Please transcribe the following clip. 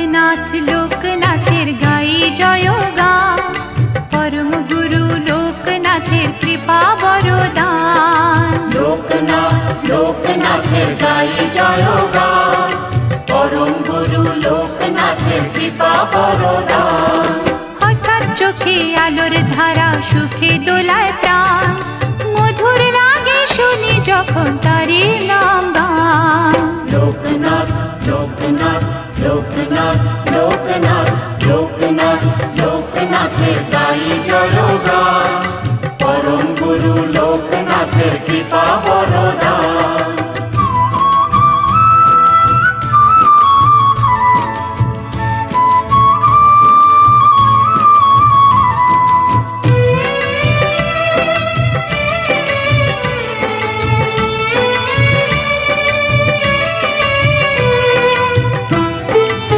লোকনাথ লোকনাথের গাই জয়গান, পরম গুরু লোকনাথের কৃপা বরদান। লোকনাথ লোকনাথের গাই জয়গান, পরম গুরু লোকনাথের কৃপা বরদান। হঠাৎ চোখে আলোর ধারা, সুখে দোলায় প্রাণ, মধুর লাগে শুনি যখন তারি নাম গান। লোকনাথ লোকনাথ লোকনাথ